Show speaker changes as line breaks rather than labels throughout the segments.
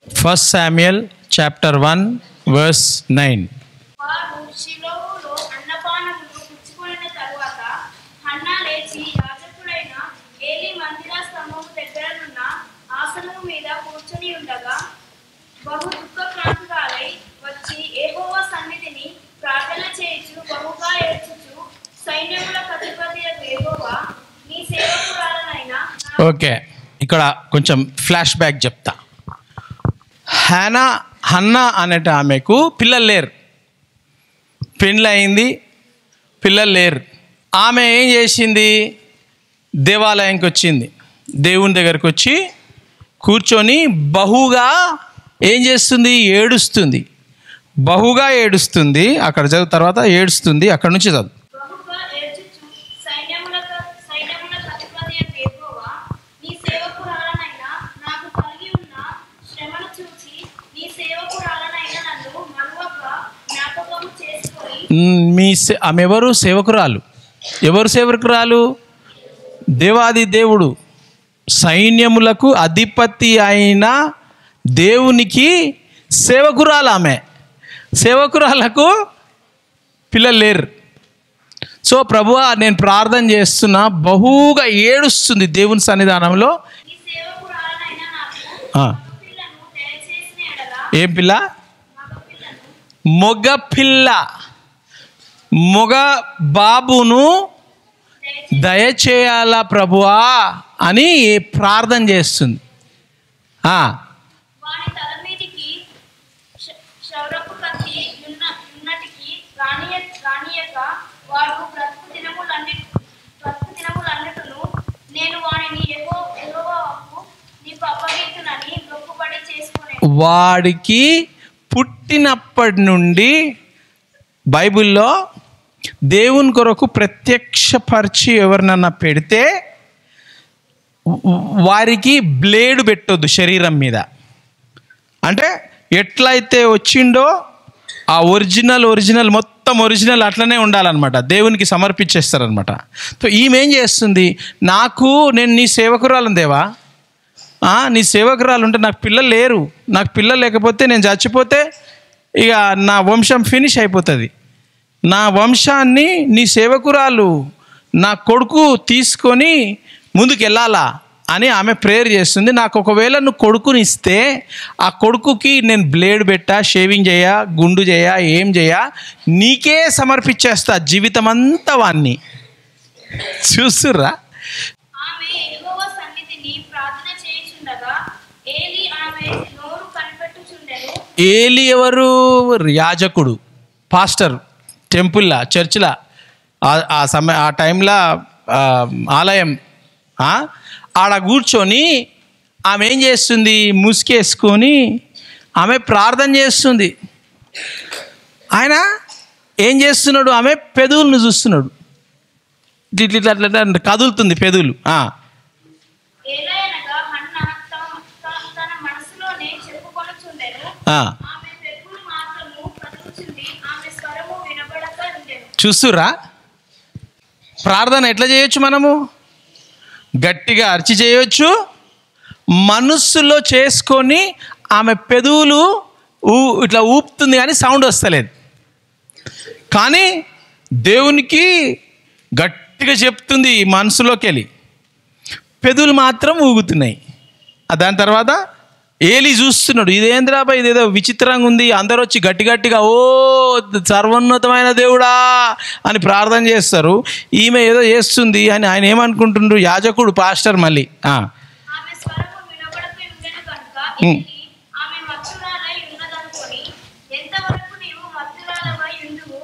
1 Samuel chapter 1 verse 9.
వారు షిలోహులో అన్నపానములు పుచ్చుకొనిన తరువాత Hannah లేచి యాజకుడైన ఏలీ మందిర స్తంభము దగ్గరనున్న ఆసనము మీద కూర్చొని ఉండగా బహు దుఃఖక్రాంతురాలై వచ్చి యెహోవా సన్నిధిని ప్రార్థన చేయుచు బహుగా ఏడ్చుచు సైన్యములకు అధిపతియగు యెహోవా నీ సేవకురాలనైనా
ఓకే, ఇక్కడ కొంచెం ఫ్లాష్ బ్యాక్ చెప్తా. హన్నా అనేట ఆమెకు పిల్లలు లేరు, పెళ్ళి అయింది, పిల్లలు లేరు. ఆమె ఏం చేసింది? దేవాలయంకి వచ్చింది, దేవుని దగ్గరకు వచ్చి కూర్చొని బహుగా ఏం చేస్తుంది? ఏడుస్తుంది. బహుగా ఏడుస్తుంది. అక్కడ చదువు, తర్వాత ఏడుస్తుంది. అక్కడ నుంచి చదువు.
బహుగా ఏడ్చుచు సైన్యములకు అధిపతియగు యెహోవా నీ సేవకురాలనైనా నాకు కలిగి ఉన్న శ్రమను చూచి నీ సేవకురాలనైన నన్ను మరువక జ్ఞాపకము చేసుకొని
ఆమె ఎవరు? సేవకురాలు. ఎవరు సేవకురాలు? దేవాది దేవుడు, సైన్యములకు అధిపతి అయిన దేవునికి సేవకురాలు ఆమె. సేవకురాలకు పిల్లలు లేరు. సో ప్రభువా, నేను ప్రార్థన చేస్తున్నా, బహుగా ఏడుస్తుంది దేవుని సన్నిధానంలో.
నీ సేవకురాలనైన నాకు పిల్లను దయచేసిన ఎడల
ఏం పిల్ల?
మగ పిల్లను
మగ బాబును దయచేయాలా ప్రభువా అని ప్రార్థన చేస్తుంది.
వాని తల మీదికి క్షౌరపు కత్తి ఉన్నటికి రానియక వాడు బ్రతుకు దినములన్నిటిను నేను వానిని యెహోవాకు నీకు అప్పగించునని మొక్కుబడి చేసుకునే
వాడికి పుట్టినప్పటి నుండి బైబిల్లో దేవుని కొరకు ప్రత్యక్షపరిచి ఎవరినన్నా పెడితే వారికి బ్లేడ్ పెట్టొద్దు శరీరం మీద. అంటే ఎట్లయితే వచ్చిండో ఆ ఒరిజినల్ మొత్తం ఒరిజినల్ అట్లనే ఉండాలన్నమాట. దేవునికి సమర్పించేస్తారనమాట. సో ఈమె ఏం చేస్తుంది? నేను నీ సేవకురాలను దేవా, నీ సేవకురాలు ఉంటే నాకు పిల్లలు లేరు, నాకు పిల్లలు లేకపోతే నేను చచ్చిపోతే ఇక నా వంశం ఫినిష్ అయిపోతుంది. నా వంశాన్ని నీ సేవకురాలు నా కొడుకు తీసుకొని ముందుకు వెళ్ళాలా అని ఆమె ప్రేయర్ చేస్తుంది. నాకు ఒకవేళ నువ్వు కొడుకుని ఇస్తే ఆ కొడుకుకి నేను బ్లేడ్ పెట్టా, షేవింగ్ చేయ, గుండు చేయ, ఏం చేయ, నీకే సమర్పించేస్తా జీవితం అంతా వాన్ని. చూస్తుర్రా?
ఆమె యెహోవా సన్నిధిని ప్రార్థన చేయుచుండగా ఏలీ ఆమె నోరు కనిపెట్టుచుండెను.
ఏలీ ఎవరు? యాజకుడు, పాస్టర్, టెంపుల్లా, చర్చిలా, ఆ టైంలో ఆలయం. ఆడ కూర్చొని ఆమె ఏం చేస్తుంది? ముసుకేసుకొని ఆమె ప్రార్థన చేస్తుంది. ఆయన ఏం చేస్తున్నాడు? ఆమె పెదవులను చూస్తున్నాడు. ఇట్లా కదులుతుంది పెదవులు.
ఏలయనగా హన్నా తన మనసులోనే చెప్పుకొనుచుండెను. ఆమె పెదవులు మాత్రము కదులుచుండి ఆమె స్వరము వినబడక ఉండెను.
చూస్తురా? ప్రార్థన ఎట్లా చేయొచ్చు? మనము గట్టిగా అరిచి చేయొచ్చు, మనస్సులో చేసుకొని ఆమె పెదవులు ఇట్లా ఊపుతుంది కానీ సౌండ్ వస్తలేదు. కానీ దేవునికి గట్టిగా చెప్తుంది మనసులోకి వెళ్ళి, పెదవులు మాత్రం ఊగుతున్నాయి. దాని తర్వాత ఏలీ చూస్తున్నాడు, ఇదేంద్రాబా, ఇదేదో విచిత్రంగా ఉంది. అందరూ వచ్చి గట్టిగా ఓ సర్వోన్నతమైన దేవుడా అని ప్రార్థన చేస్తారు. ఈమె ఏదో చేస్తుంది అని ఆయన ఏమనుకుంటుండ్రు? యాజకుడు, పాస్టర్. మళ్ళీ
ఆమె స్వరము వినబడక ఉండెను కనుక ఏలీ ఆమె మత్తురాలై ఉన్నదనుకొని, ఎంతవరకు నీవు మత్తురాలవై ఉండువు,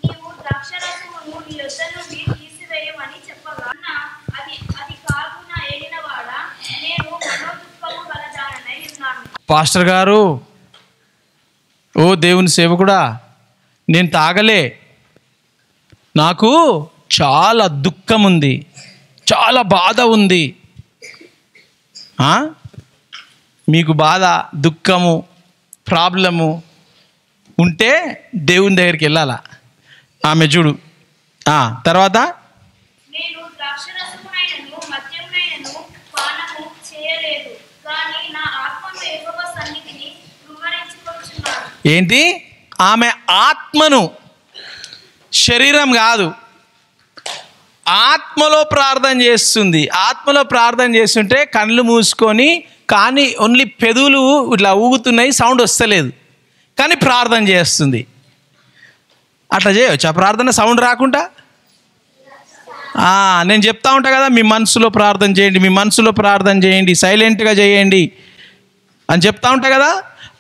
నీవు ద్రాక్షరసమును నీ యొద్ద నుండి తీసివేయమని చెప్పగా హన్నా అది కాగున ఏలినవాడా, నేను మనోదుఃఖము గలదానై ఉన్నాను.
పాస్టర్ గారు, ఓ దేవుని సేవకుడా, నేను తాగలే, నాకు చాలా దుఃఖం ఉంది, చాలా బాధ ఉంది. మీకు బాధ, దుఃఖము, ప్రాబ్లము ఉంటే దేవుని దగ్గరికి వెళ్ళాలా. ఆమె చూడు తర్వాత,
నేను ద్రాక్షరసమునైనను మద్యమునైనను పానము చేయలేదు, కానీ నా ఆత్మను యెహోవా సన్నిధిని
ఏంటి? ఆమె ఆత్మను, శరీరం కాదు, ఆత్మలో ప్రార్థన చేస్తుంది. ఆత్మలో ప్రార్థన చేస్తుంటే కళ్ళు మూసుకొని, కానీ ఓన్లీ పెదవులు ఇట్లా ఊగుతున్నాయి, సౌండ్ వస్తలేదు, కానీ ప్రార్థన చేస్తుంది. అట్లా చేయవచ్చు ఆ ప్రార్థన సౌండ్ రాకుండా? నేను చెప్తా ఉంటా కదా, మీ మనసులో ప్రార్థన చేయండి, మీ మనసులో ప్రార్థన చేయండి, సైలెంట్గా చేయండి అని చెప్తా ఉంటా కదా.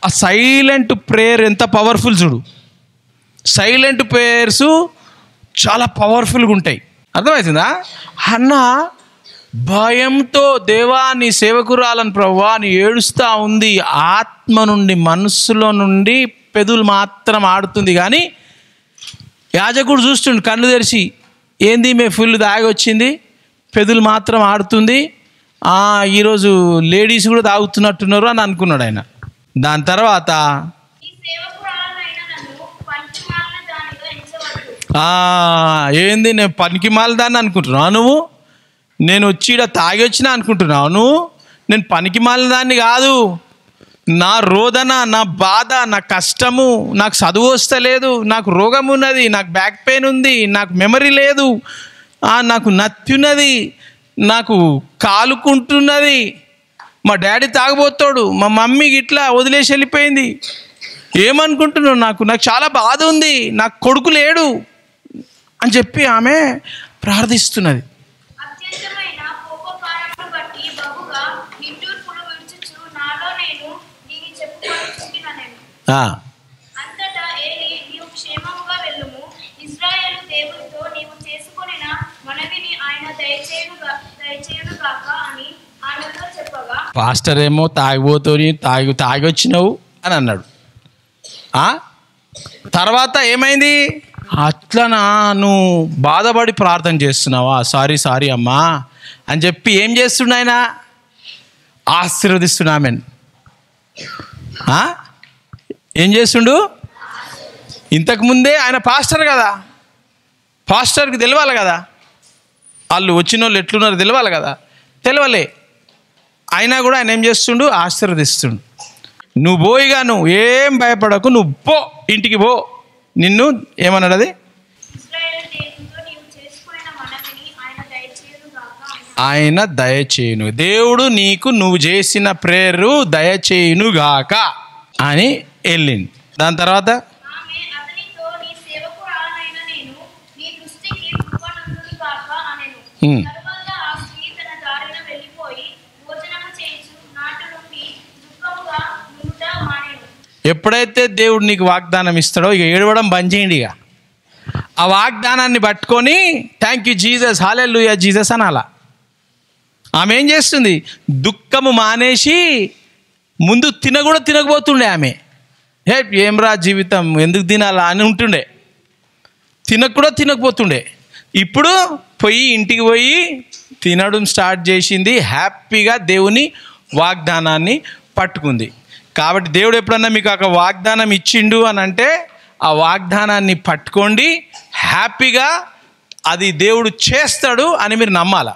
ఆ సైలెంట్ ప్రేయర్ ఎంత పవర్ఫుల్ చూడు. సైలెంట్ ప్రేయర్స్ చాలా పవర్ఫుల్గా ఉంటాయి. అర్థమవుతుందా? అన్న భయంతో దేవా నీ సేవకురాలను ప్రభువా అని ఏడుస్తూ ఉంది. ఆత్మ నుండి, మనస్సులో నుండి పెదవులు మాత్రం ఆడుతుంది. కానీ యాజకుడు చూస్తుండు కళ్ళు తెరిచి, ఏంది మే ఫుల్ దాగి వచ్చింది, పెదవులు మాత్రం ఆడుతుంది, ఈరోజు లేడీస్ కూడా తాగుతున్నట్టున్నారు అని అనుకున్నాడు ఆయన. దాని తర్వాత ఏంది నేను పనికి మాలదాన్ని అనుకుంటున్నావు నువ్వు, నేను వచ్చి ఇక్కడ తాగి వచ్చినా అనుకుంటున్నావు నువ్వు, నేను పనికి మాలదాన్ని కాదు, నా రోదన, నా బాధ, నా కష్టము, నాకు చదువు వస్తలేదు, నాకు రోగం ఉన్నది, నాకు బ్యాక్ పెయిన్ ఉంది, నాకు మెమరీ లేదు, నాకు నత్తి ఉన్నది, నాకు కాలుకుంటున్నది, మా డాడీ తాగబోతాడు, మా మమ్మీకి ఇట్లా వదిలేసి వెళ్ళిపోయింది, ఏమనుకుంటున్నావు, నాకు చాలా బాధ ఉంది, నాకు కొడుకు లేడు అని చెప్పి ఆమె ప్రార్థిస్తున్నది. పాస్టర్ ఏమో తాగిపోతోని తాగి వచ్చినావు అని అన్నాడు. తర్వాత ఏమైంది? అట్లనా నువ్వు బాధపడి ప్రార్థన చేస్తున్నావా, సారీ అమ్మా అని చెప్పి ఏం చేస్తుండ ఆయన? ఆశీర్వదిస్తున్నా. ఆమెన్. ఏం చేస్తుండు? ఇంతకుముందే ఆయన పాస్టర్ కదా, పాస్టర్కి తెలవాలి కదా, వాళ్ళు వచ్చిన వాళ్ళు ఎట్లున్నారు తెలవాలి కదా, తెలవలే. అయినా కూడా ఆయన ఏం చేస్తుండు? ఆశీర్వదిస్తుండు. నువ్వు పోయిగా, నువ్వు ఏం భయపడకు, నువ్వు పో, ఇంటికి పో. నిన్ను ఏమన్నాడు? అది ఆయన దయచేయును, దేవుడు నీకు నువ్వు చేసిన ప్రేయరు దయచేయునుగాక అని వెళ్ళింది. దాని తర్వాత ఎప్పుడైతే దేవుడు నీకు వాగ్దానం ఇస్తాడో ఇక ఏడవడం బంద్ చేయండి. ఇక ఆ వాగ్దానాన్ని పట్టుకొని thank you Jesus, hallelujah Jesus అనాలా. ఆమె ఏం చేస్తుంది? దుఃఖము మానేసి, ముందు తినకపోతుండే ఆమె. ఏమ్రా జీవితం ఎందుకు తినాలా అని ఉంటుండే, తినకపోతుండే. ఇప్పుడు ఇంటికి పోయి తినడం స్టార్ట్ చేసింది, హ్యాపీగా దేవుని వాగ్దానాన్ని పట్టుకుంది. కాబట్టి దేవుడు ఎప్పుడన్నా మీకు ఒక వాగ్దానం ఇచ్చిండు అని అంటే ఆ వాగ్దానాన్ని పట్టుకోండి, హ్యాపీగా అది దేవుడు చేస్తాడు అని మీరు నమ్మాలా.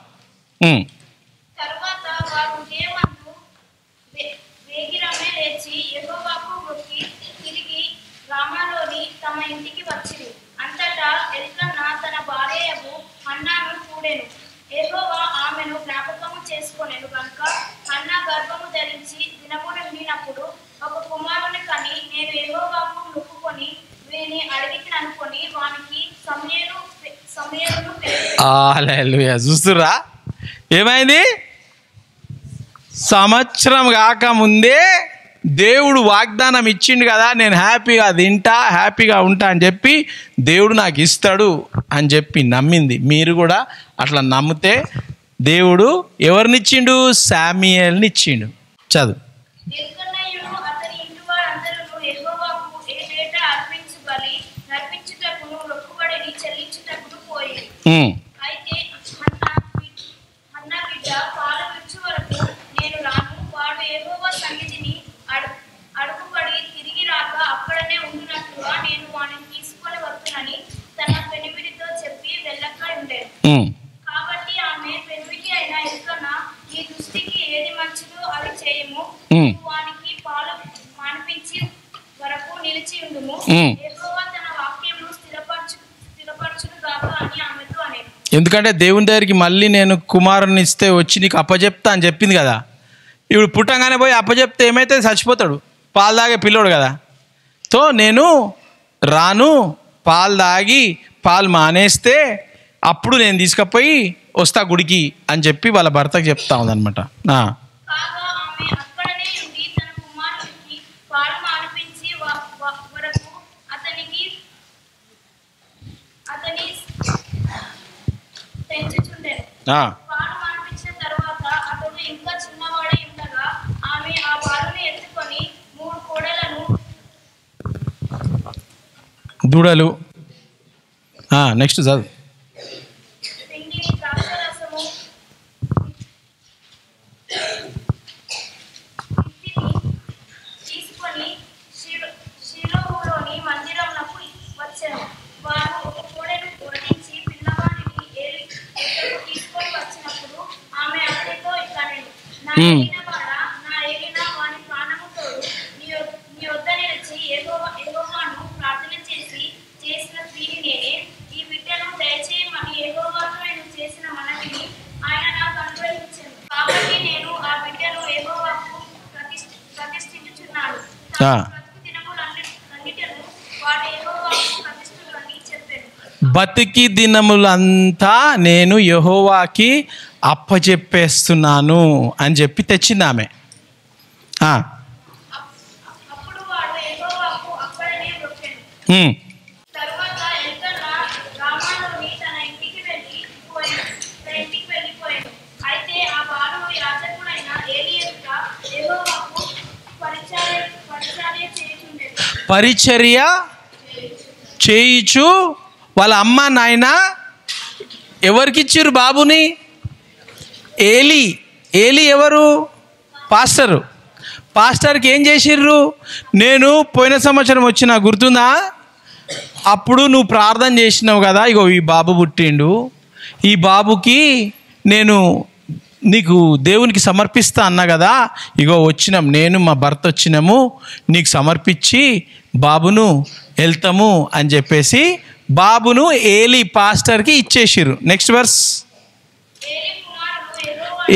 హల్లెలూయా. చూస్తురా ఏమైంది? సంవత్సరం కాకముందే దేవుడు వాగ్దానం ఇచ్చిండు కదా, నేను హ్యాపీగా తింటా, హ్యాపీగా ఉంటా అని చెప్పి దేవుడు నాకు ఇస్తాడు అని చెప్పి నమ్మింది. మీరు కూడా అట్లా నమ్మితే దేవుడు ఎవరినిచ్చిండు? శామ్యుయేల్ని ఇచ్చిండు. చదువు.
యెహోవా తన వాక్యమును స్థిరపరచును గాక అని ఆమెతో అనేను.
ఎందుకంటే దేవుని దగ్గరికి మళ్ళీ నేను కుమారుని ఇస్తే వచ్చి నీకు అప్పచెప్తా అని చెప్పింది కదా. ఇప్పుడు పుట్టంగానే పోయి అప్పచెప్తే ఏమైతే చచ్చిపోతాడు, పాలు తాగే పిల్లోడు కదా. తో నేను రాను, పాలు తాగి పాలు మానేస్తే అప్పుడు నేను తీసుకుపోయి వస్తా గుడికి అని చెప్పి వాళ్ళ భర్తకు చెప్తా ఉందన్నమాట.
కాగా ఆమె అక్కడనే ఉండి తన కుమారునికి పాలు మానిపించి వరకు అతని పెంచుచుండెను. పాలు మానిపించిన తర్వాత అతడు ఇంకా చిన్నవాడై ఉండగా ఆమె ఆ పాలును ఎత్తుకొని 3 కోడెలను
దూడలు నెక్స్ట్ చదువు.
పిండిని ద్రాక్షరసము తీసుకొని షిలోహులోని మందిరమునకు వచ్చెను. వారు ఒక కోడెను వధించి పిల్లవాడిని ఏలి ఎద్దకు తీసుకొని వచ్చినప్పుడు ఆమె అతనితో ఇట్లనెను, నా ఏలిన వాని ప్రాణము తోడు నీ వద్ద నిలిచి యెహోవాను ప్రార్థన చేసిన స్త్రీని నేనే. ఈ బిడ్డను దయచేయమని యెహోవాతో నేను చేసిన మనవిని ఆయన నాకు అనుగ్రహించెను. కాబట్టి నేను ఆ బిడ్డను యెహోవాకు ప్రతిష్ఠించుచున్నాను. బ్రతుకు దినములన్నిటిలో వాడు యెహోవాకు ప్రతిష్ఠులని చెప్పాను.
బతికి దినములంతా నేను యెహోవాకి అప్పచెప్పేస్తున్నాను అని చెప్పి తెచ్చింది ఆమె.
అప్పుడు వాడు యెహోవాకు అక్కడనే మొక్కెను. తరువాత ఎల్కన్నా రామాలోని తన ఇంటికి వెళ్ళిపోయాడు. అయితే ఆ బాలుడు యాజకుడైన ఏలీ ఎదుట యెహోవాకు పరిచర్య చేయుచుండెను.
పరిచర్య చేయిచు వాళ్ళ అమ్మ నాయన ఎవరికి ఇచ్చిర్రు బాబుని? ఏలి ఎవరు? పాస్టర్కి ఏం చేసిర్రు? నేను పోయిన సంవత్సరం వచ్చిన గుర్తుందా? అప్పుడు నువ్వు ప్రార్థన చేసినావు కదా, ఇగో ఈ బాబు పుట్టిండు, ఈ బాబుకి నేను నీకు దేవునికి సమర్పిస్తా అన్నా కదా, ఇగో వచ్చినాం, నేను మా భర్త వచ్చినాము నీకు సమర్పించి బాబును వెళ్తాము అని చెప్పేసి బాబును ఏలి పాస్టర్కి ఇచ్చేసిర్రు. Next verse.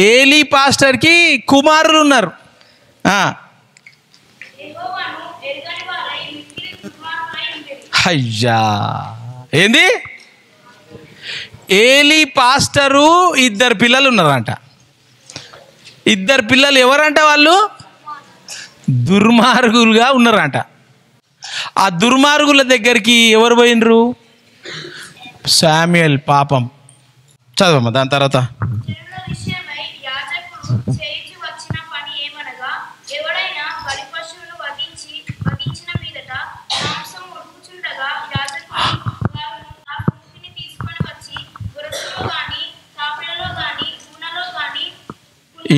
ఏలి పాస్టర్కి కుమారులు ఉన్నారు. అయ్యా ఏంది? ఏలి పాస్టరు 2 పిల్లలు ఉన్నారంట. 2 పిల్లలు ఎవరంట? వాళ్ళు దుర్మార్గులుగా ఉన్నారంట. ఆ దుర్మార్గుల దగ్గరికి ఎవరు పోయినరు? శామ్యుయేల్. పాపం చదవమ్మా దాని తర్వాత.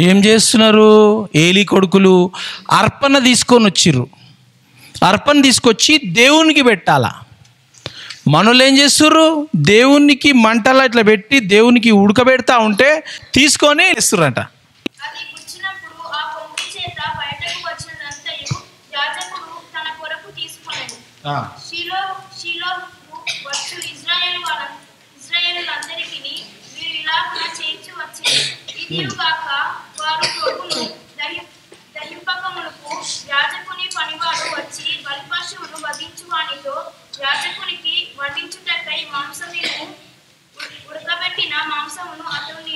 ఏం చేస్తున్నారు? ఏలి కొడుకులు అర్పణ తీసుకొని వచ్చిర్రు. అర్పణ తీసుకొచ్చి దేవునికి పెట్టాలా. మనోళ్ళు ఏం చేస్తుర్రు? దేవునికి మంటలా ఇట్లా పెట్టి దేవునికి ఉడకబెడతా ఉంటే తీసుకొని ఇస్తుర్రంట.
యాజకుని పనివాడు వచ్చి బలిపశువును వధించు వానితో యాజకునికి వడ్డించుటకై మాంసమును ఉడకబెట్టిన మాంసమును అతడు నీ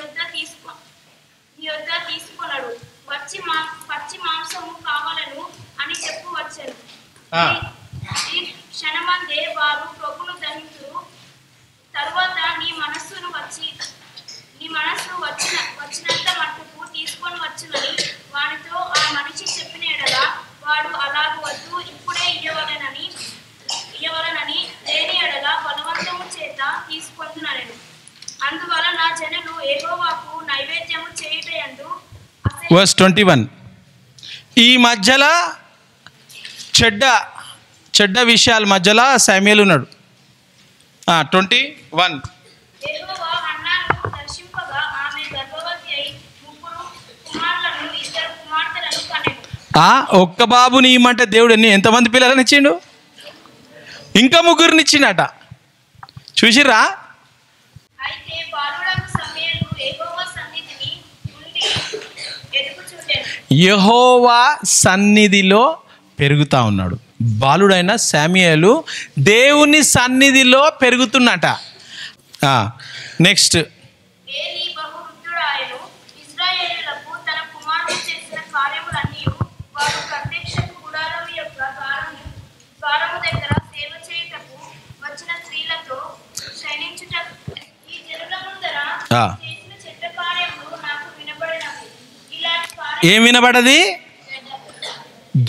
యొద్ద తీసుకొనడు. పచ్చి మాంసము కావాలను అని చెప్పు వచ్చాను. ఈ క్షణమందే వారు ప్రభును దహించురు. తరువాత నీ మనస్సు వచ్చినంత మట్టుకు తీసుకొని వచ్చునని వానితో ఆ మనిషి చెప్పిన ఎడల వాడు అలాగు వద్దు, ఇప్పుడే ఇయ్యవలనని లేని ఎడల బలవంతము చేత తీసుకొందుననెను. అందువలన జనులు యెహోవాకు నైవేద్యము చేయుటయందు
వర్స్ 21. ఈ మధ్యలో చెడ్డ విషయాల మధ్యలో శామ్యుయేల్ ఉన్నాడు. 21.
యెహోవా హన్నాను దర్శింపగా ఆమె గర్భవతి అయి 3 కుమారులను 2 కుమార్తెలను కనెను.
ఒక్క బాబుని ఇమ్మంటే దేవుడు ఎంతమంది పిల్లలని ఇచ్చిండు? ఇంకా ముగ్గురిని ఇచ్చిండట. చూసిర్రా?
అయితే బాలుడకు సమూయేలు యెహోవా సన్నిధిని ఉండి ఎదుగుచుండెను.
యెహోవా సన్నిధిలో పెరుగుతా ఉన్నాడు. బాలుడైన సమూయేలు దేవుని సన్నిధిలో పెరుగుతున్నట. నెక్స్ట్,
ఏలీ బహువృద్ధుడాయెను. ఇశ్రాయేలీయులకు తన కుమారుడు చేసిన కార్యములన్నీ వారు ప్రత్యక్షపు గుడారము యొక్క ద్వారము దగ్గర సేవ చేయుటకు వచ్చిన స్త్రీలతో శయనించుట ఈ జనుల ముందర చేసిన చెడ్డ కార్యములు నాకు వినబడినవి. ఇలాంటి
ఏం వినబడది?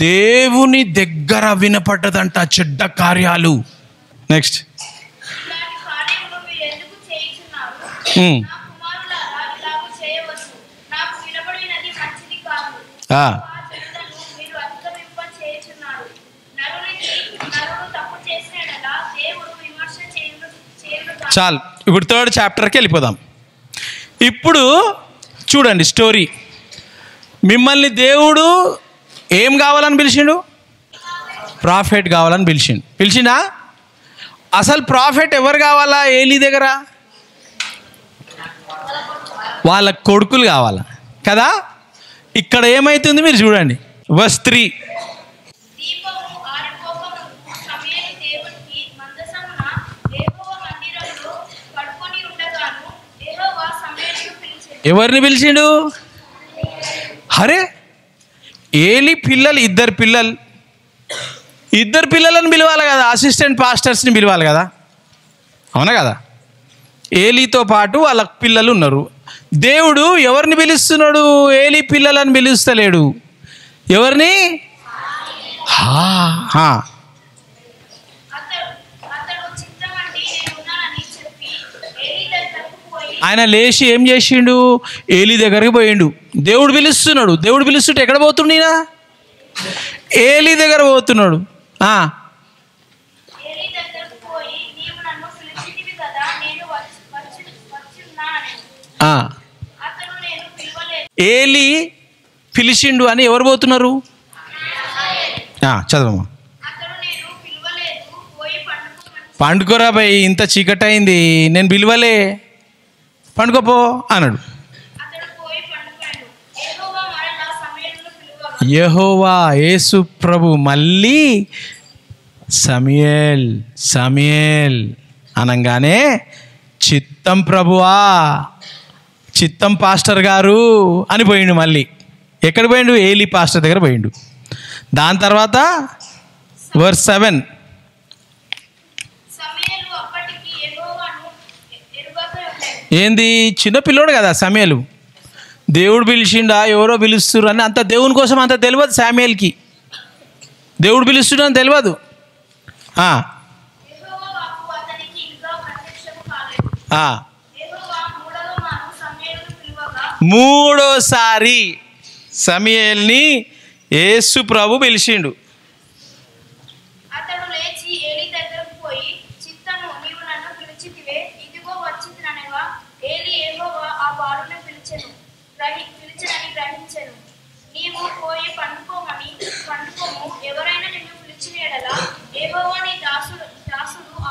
దేవుని దగ్గర వినపడ్డదంట చెడ్డ కార్యాలు. నెక్స్ట్,
ఇలాంటి కార్యములు మీరు ఎందుకు చేయుచున్నారు? నా కుమారులారా, ఇలాగ చేయవద్దు. నాకు వినబడినది మంచిది కాదు. ఆ జనులను మీరు అతిక్రమింప చేయుచున్నారు. నరుడు తప్పు చేసిన యెడల దేవుడు విమర్శ చేయును కాదు.
చాలు, ఇప్పుడు 3rd చాప్టర్కి వెళ్ళిపోదాం. ఇప్పుడు చూడండి స్టోరీ. మిమ్మల్ని దేవుడు ఏం కావాలని పిలిచిండు? ప్రాఫెట్ కావాలని పిలిచిండా? అసలు ప్రాఫెట్ ఎవరు కావాలా ఏలీ దగ్గర? వాళ్ళ కొడుకులు కావాలా కదా? ఇక్కడ ఏమైతుంది మీరు చూడండి. verse 3.
దీపము ఆరిపోకముందు సమూయేలు దేవునికి మందసమున యెహోవా మందిరములో పడుకొని ఉండగాను యెహోవా సమూయేలును పిలిచెను.
ఎవరిని పిలిచిండు? అరే, ఏలీ పిల్లలు, ఇద్దరు పిల్లలను పిలవాలి కదా, అసిస్టెంట్ పాస్టర్స్ని పిలవాలి కదా, అవునా కదా? ఏలీతో పాటు వాళ్ళ పిల్లలు ఉన్నారు. దేవుడు ఎవరిని పిలుస్తున్నాడు? ఏలీ పిల్లలను పిలుస్తలేడు. ఎవరిని?
అతడు చిత్తమండి నేను ఉన్నానని చెప్పి ఏలీ దగ్గరకు పోయి
ఆయన లేచి ఏం చేసిండు? ఏలీ దగ్గరికి పోయిండు. దేవుడు పిలుస్తున్నాడు. దేవుడు పిలుస్తుంటే ఎక్కడ పోతుండు? ఈయన ఏలీ దగ్గర పోతున్నాడు.
ఏలీ దగ్గరకు పోయి నీవు నన్ను పిలిచితివి కదా, నేను వచ్చున్నానని. అతడు నేను పిలవలేదు.
ఏలీ పిలిచిండు అని ఎవరు పోతున్నారు? చదవమ్మా.
అతడు నేను పిలవలేదు, పోయి
పండుకోరా భయ్, ఇంత చీకటి అయింది, నేను పిలవలే, పండుకోపో అన్నాడు.
అతడు పోయి పండుకొనెను. యెహోవా మరలా సమూయేలును పిలువగా
యెహోవా యేసు ప్రభు మళ్ళీ సమూయేల్ అనగానే చిత్తం ప్రభువా, చిత్తం పాస్టర్ గారు అని పోయిండు. మళ్ళీ ఎక్కడ పోయిండు? ఏలీ పాస్టర్ దగ్గర పోయిండు. దాని తర్వాత verse 7.
సమూయేలు అప్పటికి యెహోవాను ఎరుగక ఉండెను.
ఏంది? చిన్న పిల్లోడు కదా సమూయేలు. దేవుడు పిలిచిండా ఎవరో పిలుస్తురు అని అంత దేవుని కోసం అంత తెలియదు సమూయేలుకి. దేవుడు పిలుస్తున్నాడని తెలియదు.
యెహోవా వాక్కు అతనికి ఇంకా ప్రత్యక్షము కాలేదు. యెహోవా మూడవ మారు సమూయేలును పిలువగా
మూడోసారి సమూయేలుని యేసు ప్రభు పిలిచిండు.
అతడు లేచి ఏలీ దగ్గరకు పోయి చిత్తము నీవు నన్ను పిలిచితివే, ఇదిగో వచ్చితిననగా ఏలీ యెహోవా ఆ బాలుని పిలిచెనని గ్రహించెను. నీవు పోయి పండుకోము, ఎవరైనా నిన్ను పిలిచిన యెడల యెహోవా నీ దాసుడు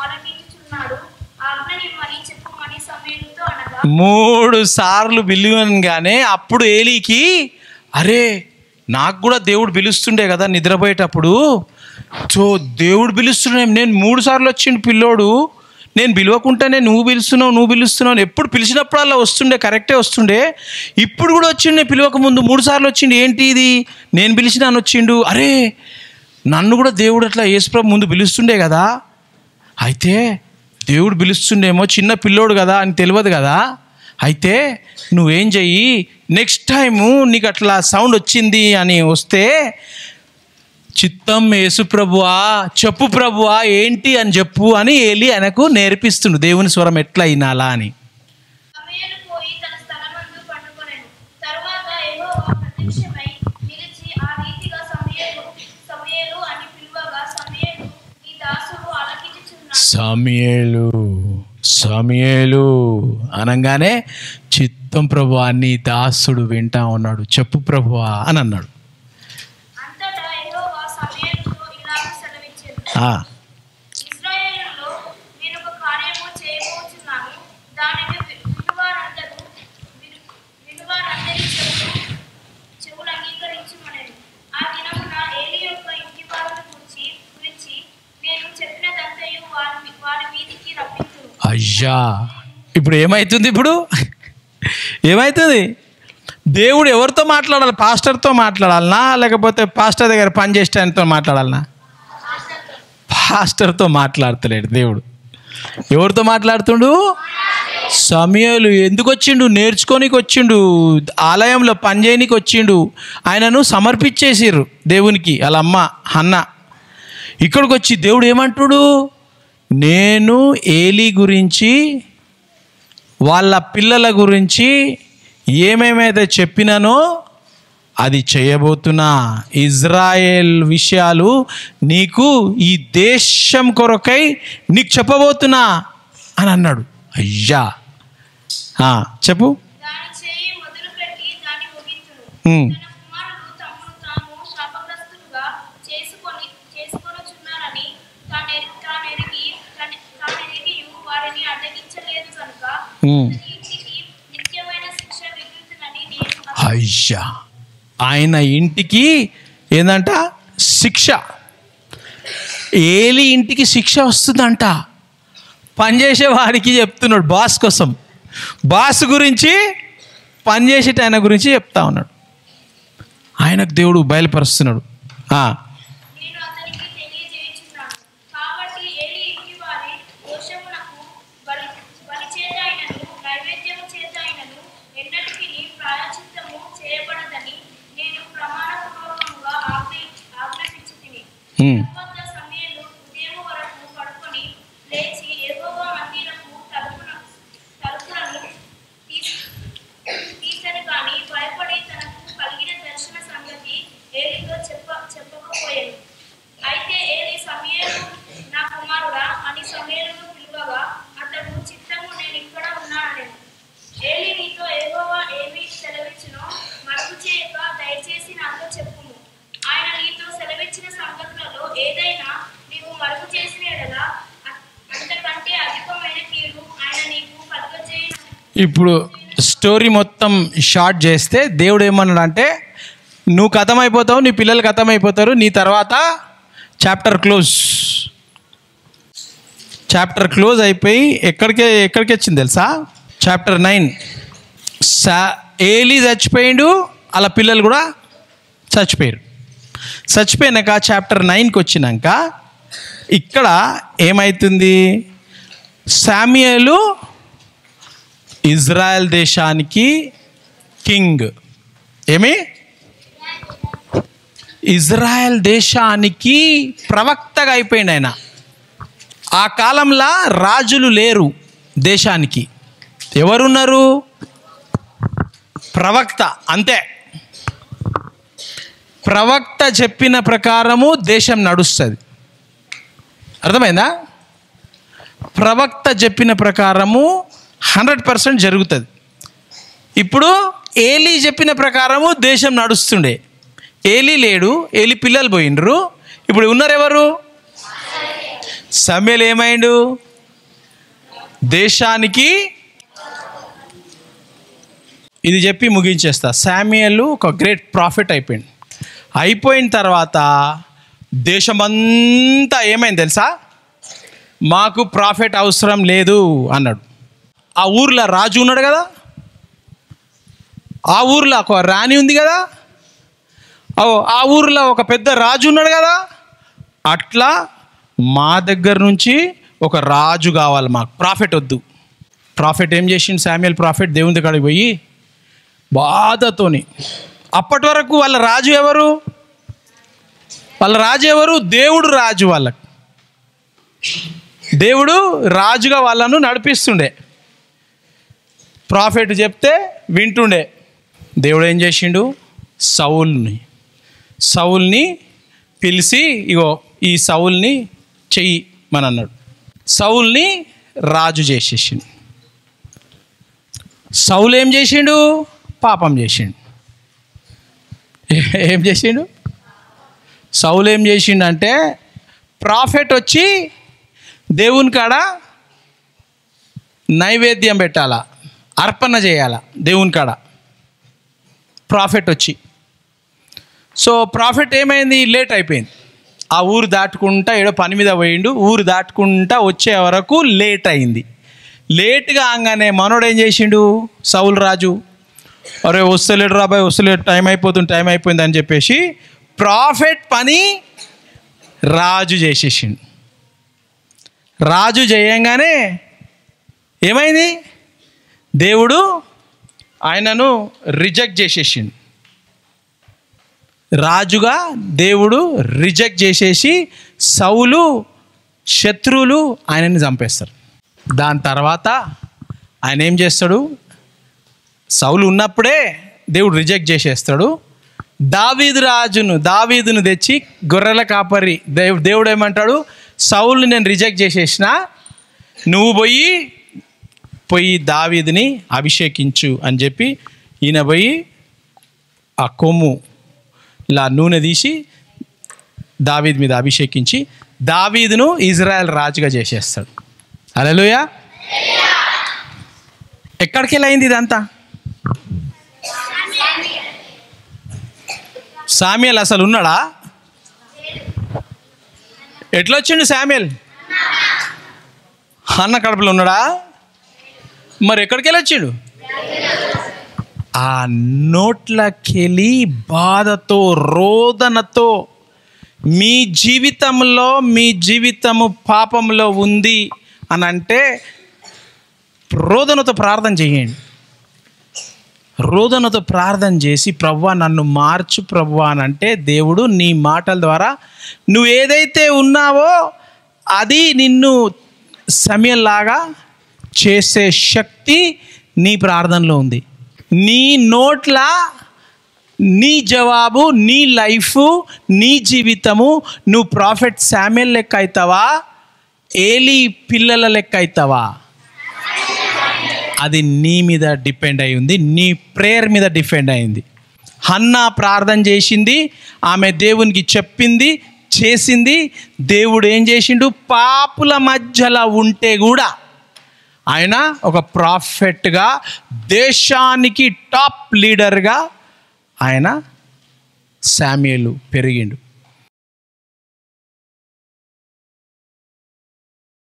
ఆలకించుచున్నాడు, ఆజ్ఞనిమ్మని చెప్పుమని సమూయేలుతో అనగా
3 సార్లు పిలువగానే అప్పుడు ఏలీకి అరే నాకు కూడా దేవుడు పిలుస్తుండే కదా నిద్రపోయేటప్పుడు, సో దేవుడు పిలుస్తుండే, నేను 3 సార్లు వచ్చిండు పిల్లోడు, నేను పిలవకుండానే నువ్వు పిలుస్తున్నావు ఎప్పుడు పిలిచినప్పుడల్లా వస్తుండే, కరెక్టే వస్తుండే, ఇప్పుడు కూడా వచ్చిండు, పిలవకముందు 3 సార్లు వచ్చిండు, ఏంటి ఇది, నేను పిలిచినాను వచ్చిండు, అరే నన్ను కూడా దేవుడు అట్లా యేసుప్రభు ముందు పిలుస్తుండే కదా, అయితే దేవుడు పిలుస్తుండేమో, చిన్న పిల్లోడు కదా అని తెలియదు కదా, అయితే నువ్వేం చెయ్యి, నెక్స్ట్ టైము నీకు అట్లా సౌండ్ వచ్చింది అని వస్తే చిత్తం యేసు ప్రభువా, చెప్పు ప్రభువా ఏంటి అని చెప్పు అని ఏలీ ఆయనకు నేర్పిస్తుండు దేవుని స్వరం ఎట్లా వినాలా అని.
సమూయేలు పోయి తన స్థలమందు పండుకొనెను. తరువాత యెహోవా ప్రత్యక్షమై నిలిచి ఆ రీతిగా సమూయేలు అని పిలువగా సమూయేలు నీ దాసుడు ఆలకించుచున్నాడు.
సమూయేలు అనగానే చిత్తం ప్రభువా నీ దాసుడు వింటా ఉన్నాడు, చెప్పు ప్రభువా అని అన్నాడు.
అంతటా యెహోవా సమూయేలుతో ఇలాగ సెలవిచ్చెను.
అయ్యా, ఇప్పుడు ఏమవుతుంది? ఇప్పుడు ఏమవుతుంది? దేవుడు ఎవరితో మాట్లాడాలి? పాస్టర్తో మాట్లాడాలనా, లేకపోతే పాస్టర్ దగ్గర పని చేసే ఆయనతో మాట్లాడాలనా? పాస్టర్తో మాట్లాడతలేడు దేవుడు. ఎవరితో మాట్లాడుతుండు? సమూయేలు ఎందుకు వచ్చిండు? నేర్చుకోనికి వచ్చిండు, ఆలయంలో పని చేయనికి వచ్చిండు. ఆయనను సమర్పించేసిర్రు దేవునికి, వాళ్ళ అమ్మ హన్న. ఇక్కడికి వచ్చి దేవుడు ఏమంటుడు? నేను ఏలీ గురించి, వాళ్ళ పిల్లల గురించి ఏమేమైతే చెప్పినానో అది చేయబోతున్నా. ఇజ్రాయేల్ విషయాలు నీకు, ఈ దేశం కొరకై నీకు చెప్పబోతున్నా అని అన్నాడు. అయ్యా, చెప్పు.
దాని చేయి మొదలుపెట్టి దాన్ని ముగించును. తన కుమారులు తమను తాము శాపగ్రస్తులుగా చేసుకొనుచున్నారని తానెరిగి వారిని అడ్డగించలేదు కనుక ఇంటికి నిత్యమైన శిక్ష విధించునని నేను.
అయ్యా, ఆయన ఇంటికి ఏందంట? శిక్ష. ఏలి ఇంటికి శిక్ష వస్తుందంట. పనిచేసే వాడికి చెప్తున్నాడు, బాస్ కోసం. బాస్ గురించి, పనిచేసేట ఆయన గురించి చెప్తా ఉన్నాడు. ఆయనకు దేవుడు బయలుపరుస్తున్నాడు.
నేను అతనికి తెలియజేయుచున్నాను. కాబట్టి ఏలీ ఇంటి వారి దోషమునకు బలి చేతైనను నైవేద్యము చేతైనను ఎన్నటికీ ప్రాయశ్చిత్తము చేయబడదని నేను ప్రమాణపూర్వకముగా ఆజ్ఞాపించితిని. తరువాత సమూయేలు ఉదయం వరకు పడుకొని లేచి యెహోవా మందిరపు తలుపులను తీసెను గాని భయపడి తనకు కలిగిన దర్శన సంగతి ఏలీతో చెప్పకపోయాను. అయితే ఏలీ సమూయేలు, నా కుమారుడా అని సమూయేలును పిలువగా అతడు, చిత్తము, నేను ఇక్కడ ఉన్నానెను. ఏలీ, నీతో యెహోవా ఏమి సెలవిచ్చునో మరుగు చేయక దయచేసి నాతో చెప్పుము. ఆయన నీతో సెలవిచ్చిన సంగతులలో ఏదైనా నీవు మరుగు చేసిన యెడల అంతకంటే అధికమైన కీడు ఆయన నీకు కలుగజేయును.
ఇప్పుడు స్టోరీ మొత్తం షార్ట్ చేస్తే దేవుడు ఏమన్నాడు అంటే, నువ్వు ఖతమైపోతావు, నీ పిల్లలు ఖతమైపోతారు, నీ తర్వాత చాప్టర్ క్లోజ్ అయిపోయి ఎక్కడికి వచ్చింది తెలుసా? చాప్టర్ 9. ఏలీ చచ్చిపోయిండు, అలా పిల్లలు కూడా చచ్చిపోయారు. చచ్చిపోయినాక చాప్టర్ 9కి వచ్చినాక ఇక్కడ ఏమవుతుంది? సమూయేలు ఇజ్రాయెల్ దేశానికి కింగ్. ఏమి? ఇజ్రాయెల్ దేశానికి ప్రవక్తగా అయిపోయింది ఆయన. ఆ కాలంలో రాజులు లేరు దేశానికి. ఎవరున్నారు? ప్రవక్త, అంతే. ప్రవక్త చెప్పిన ప్రకారము దేశం నడుస్తుంది. అర్థమైందా? ప్రవక్త చెప్పిన ప్రకారము 100% జరుగుతుంది. ఇప్పుడు ఏలీ చెప్పిన ప్రకారము దేశం నడుస్తుండే. ఏలీ లేడు, ఏలీ పిల్లలు పోయిండ్రు. ఇప్పుడు ఉన్నారు ఎవరు? సమూయేలు ఏమైండు? దేశానికి. ఇది చెప్పి ముగించేస్తా. సమూయేలు ఒక గ్రేట్ ప్రాఫిట్ అయిపోయిన తర్వాత దేశమంతా ఏమైంది తెలుసా? మాకు ప్రాఫిట్ అవసరం లేదు అన్నాడు. ఆ ఊర్లో రాజు ఉన్నాడు కదా, ఆ ఊర్లో ఒక రాణి ఉంది కదా, ఆ ఊర్లో ఒక పెద్ద రాజు ఉన్నాడు కదా, అట్లా మా దగ్గర నుంచి ఒక రాజు కావాలి, మాకు ప్రాఫిట్ వద్దు. ప్రాఫిట్ ఏం చేసిండు సమూయేలు? ప్రాఫిట్ దేవుని దగ్గరికి పోయి బాధతోని, అప్పటి వరకు వాళ్ళ రాజు ఎవరు? దేవుడు రాజు. వాళ్ళకి దేవుడు రాజుగా వాళ్ళను నడిపిస్తుండే. ప్రాఫిట్ చెప్తే వింటుండే. దేవుడు ఏం చేసిండు? సౌల్ని పిలిచి, ఇగో ఈ సౌల్ని చెయ్యి అని అన్నాడు. సౌల్ని రాజు చేసేసిండు. సౌలు ఏం చేసిండు? పాపం చేసిండు. ఏం చేసిండు? సౌలు ఏం చేసిండు అంటే, ప్రాఫిట్ వచ్చి దేవుని కాడ నైవేద్యం పెట్టాలా, అర్పణ చేయాలా దేవుని కాడ. ప్రాఫిట్ వచ్చి, సో ప్రాఫిట్ ఏమైంది? లేట్ అయిపోయింది. ఆ ఊరు దాటుకుంటా ఏడో పని మీద పోయిండు. ఊరు దాటుకుంటా వచ్చే వరకు లేట్ అయింది. లేటుగా ఆగానే మనోడు ఏం చేసిండు, సౌలు రాజు, అరే వస్తలేడు రాబాయ్ వస్తలేడు, టైం అయిపోయింది అని చెప్పేసి ప్రాఫెట్ పని రాజు చేసేసిండు. రాజు చేయంగానే ఏమైంది, దేవుడు ఆయనను రిజెక్ట్ చేసేసిండు. రాజుగా దేవుడు రిజెక్ట్ చేసేసి సౌలు శత్రువులు ఆయనని చంపేస్తారు. దాని తర్వాత ఆయన ఏం చేస్తాడు, సౌలు ఉన్నప్పుడే దేవుడు రిజెక్ట్ చేసేస్తాడు. దావీదును తెచ్చి గొర్రెల కాపరి దేవుడు ఏమంటాడు, సౌలుని నేను రిజెక్ట్ చేసేసిన, నువ్వు పోయి దావీదుని అభిషేకించు అని చెప్పి ఈయన పోయి ఆ కొమ్ము ఇలా నూనె తీసి దావీదు మీద అభిషేకించి దావీదును ఇజ్రాయెల్ రాజుగా చేసేస్తాడు. హల్లెలూయా. ఎక్కడికి వెళ్ళింది ఇదంతా? సామ్యుయేల్ అసలు ఉన్నాడా? ఎట్లా వచ్చిండు సామ్యుయేల్? అన్న కడుపులో ఉన్నాడా? మరి ఎక్కడికి వెళ్ళి వచ్చిండు? ఆ నోట్లకెళ్ళి బాధతో రోదనతో మీ జీవితము పాపంలో ఉంది అని అంటే రోదనతో ప్రార్థన చేయండి. రోదనతో ప్రార్థన చేసి ప్రభువా నన్ను మార్చు ప్రభువా అని అంటే దేవుడు నీ మాటల ద్వారా నువ్వు ఏదైతే ఉన్నావో అది నిన్ను సమయంలాగా చేసే శక్తి నీ ప్రార్థనలో ఉంది. నీ నోట్ల నీ జవాబు, నీ లైఫ్, నీ జీవితము, నువ్వు ప్రాఫెట్ శామ్యుయేల్ లెక్క అవుతావా, ఏలీ పిల్లల లెక్క అవుతావా, అది నీ మీద డిపెండ్ అయి ఉంది, నీ ప్రేయర్ మీద డిపెండ్ అయింది. హన్నా ప్రార్థన చేసింది, ఆమె దేవునికి చెప్పింది, చేసింది. దేవుడు ఏం చేసిండు, పాపుల మధ్యలో ఉంటే కూడా ఆయన ఒక ప్రాఫెట్గా, దేశానికి టాప్ లీడర్గా ఆయన శామ్యుయేలు పెరిగిండు.